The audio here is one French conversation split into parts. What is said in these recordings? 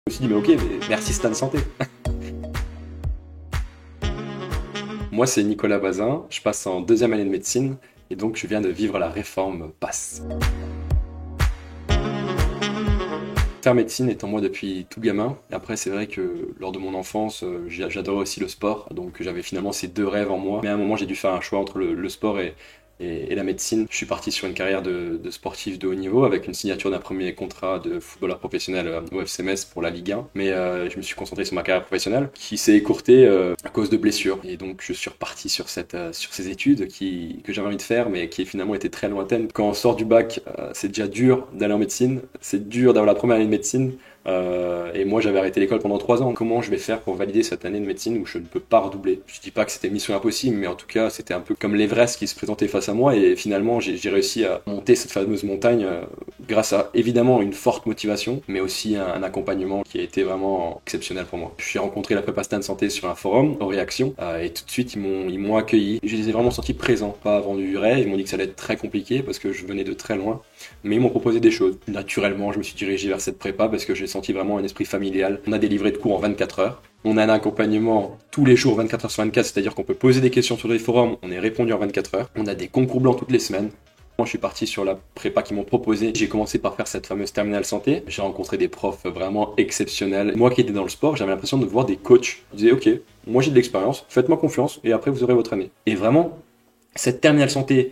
Je me suis dit, mais ok, mais merci Stan Santé. Moi, c'est Nicolas Bazin, je passe en deuxième année de médecine et donc je viens de vivre la réforme PASS. Faire médecine étant moi depuis tout gamin. Et après, c'est vrai que lors de mon enfance, j'adorais aussi le sport, donc j'avais finalement ces deux rêves en moi. Mais à un moment, j'ai dû faire un choix entre le sport et la médecine. Je suis parti sur une carrière de sportif de haut niveau avec une signature d'un premier contrat de footballeur professionnel au FC Metz pour la Ligue 1. Mais je me suis concentré sur ma carrière professionnelle qui s'est écourtée à cause de blessures. Et donc je suis reparti sur sur ces études que j'avais envie de faire mais qui finalement étaient très lointaines. Quand on sort du bac, c'est déjà dur d'aller en médecine, c'est dur d'avoir la première année de médecine. Et moi j'avais arrêté l'école pendant 3 ans. Comment je vais faire pour valider cette année de médecine où je ne peux pas redoubler? Je dis pas que c'était mission impossible, mais en tout cas c'était un peu comme l'Everest qui se présentait face à moi et finalement j'ai réussi à monter cette fameuse montagne grâce à évidemment une forte motivation, mais aussi un accompagnement qui a été vraiment exceptionnel pour moi. Je suis rencontré la prépa Stan Santé sur un forum, aux réactions, et tout de suite ils m'ont accueilli. Je les ai vraiment sentis présents, pas vendu du rêve. Ils m'ont dit que ça allait être très compliqué parce que je venais de très loin, mais ils m'ont proposé des choses. Naturellement, je me suis dirigé vers cette prépa parce que j'ai senti vraiment un esprit familial. On a des livrets de cours en 24 heures. On a un accompagnement tous les jours, 24 heures sur 24, c'est-à-dire qu'on peut poser des questions sur les forums, on est répondu en 24 heures. On a des concours blancs toutes les semaines. Moi, je suis parti sur la prépa qu'ils m'ont proposé. J'ai commencé par faire cette fameuse terminale santé. J'ai rencontré des profs vraiment exceptionnels. Moi qui étais dans le sport, j'avais l'impression de voir des coachs. Je disais, ok, moi j'ai de l'expérience, faites-moi confiance et après vous aurez votre année. Et vraiment, cette terminale santé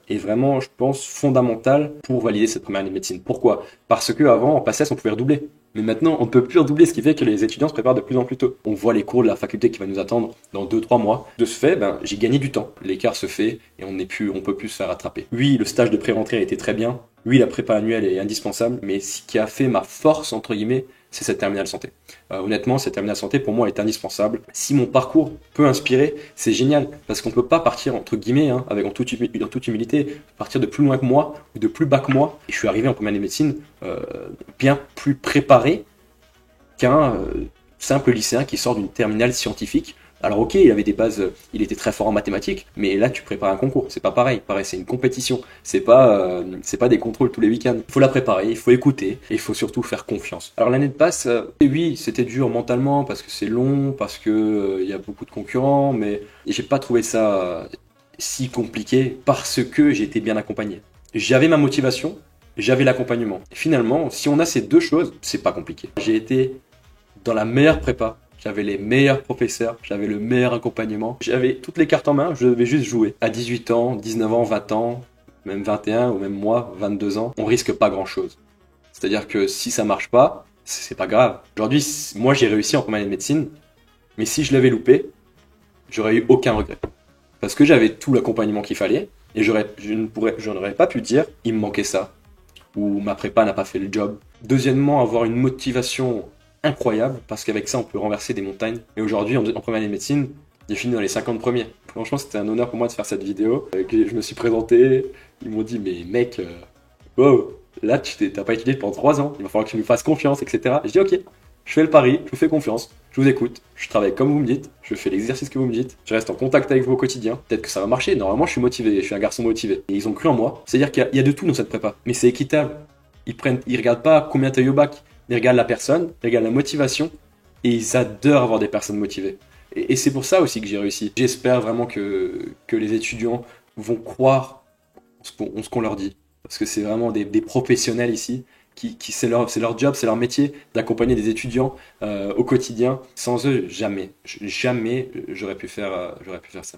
est vraiment, je pense, fondamentale pour valider cette première année de médecine. Pourquoi? Parce que avant, en PACES, on pouvait redoubler. Mais maintenant, on ne peut plus redoubler, ce qui fait que les étudiants se préparent de plus en plus tôt. On voit les cours de la faculté qui va nous attendre dans 2-3 mois. De ce fait, j'ai gagné du temps. L'écart se fait et on peut plus se faire rattraper. Oui, le stage de pré-rentrée a été très bien. Oui, la prépa annuelle est indispensable. Mais ce qui a fait ma force, entre guillemets, c'est cette terminale santé. Honnêtement, cette terminale santé, pour moi, est indispensable. Si mon parcours peut inspirer, c'est génial. Parce qu'on ne peut pas partir, entre guillemets, en toute humilité, partir de plus loin que moi, ou de plus bas que moi. Et je suis arrivé en première année de médecine bien plus préparé qu'un simple lycéen qui sort d'une terminale scientifique. Alors ok, il avait des bases, il était très fort en mathématiques, mais là tu prépares un concours, c'est pas pareil. Pareil, c'est une compétition, c'est pas des contrôles tous les week-ends. Il faut la préparer, il faut écouter, et il faut surtout faire confiance. Alors l'année de passe, oui, c'était dur mentalement parce que c'est long, parce que il y a beaucoup de concurrents, mais j'ai pas trouvé ça si compliqué parce que j'ai été bien accompagné. J'avais ma motivation, j'avais l'accompagnement. Finalement, si on a ces deux choses, c'est pas compliqué. J'ai été dans la meilleure prépa. J'avais les meilleurs professeurs, j'avais le meilleur accompagnement. J'avais toutes les cartes en main, je devais juste jouer. À 18 ans, 19 ans, 20 ans, même 21 ou même moi, 22 ans, on risque pas grand chose. C'est-à-dire que si ça marche pas, c'est pas grave. Aujourd'hui, moi j'ai réussi en première année de médecine, mais si je l'avais loupé, j'aurais eu aucun regret. Parce que j'avais tout l'accompagnement qu'il fallait, et je n'aurais pas pu dire, il me manquait ça, ou ma prépa n'a pas fait le job. Deuxièmement, avoir une motivation incroyable, parce qu'avec ça, on peut renverser des montagnes. Et aujourd'hui, en première année de médecine, j'ai fini dans les 50 premiers. Franchement, c'était un honneur pour moi de faire cette vidéo. Je me suis présenté, ils m'ont dit, mais mec, wow, là, t'as pas étudié pendant 3 ans, il va falloir que tu nous fasses confiance, etc. Et je dis, ok, je fais le pari, je vous fais confiance, je vous écoute, je travaille comme vous me dites, je fais l'exercice que vous me dites, je reste en contact avec vous au quotidien. Peut-être que ça va marcher, normalement, je suis motivé, je suis un garçon motivé. Et ils ont cru en moi. C'est-à-dire qu'il y a de tout dans cette prépa, mais c'est équitable. Ils regardent pas combien t'as eu au bac, ils regardent la personne, ils regardent la motivation, et ils adorent avoir des personnes motivées. Et c'est pour ça aussi que j'ai réussi. J'espère vraiment que les étudiants vont croire ce qu'on leur dit. Parce que c'est vraiment des professionnels ici, qui c'est leur job, c'est leur métier d'accompagner des étudiants au quotidien. Sans eux, jamais j'aurais pu faire ça.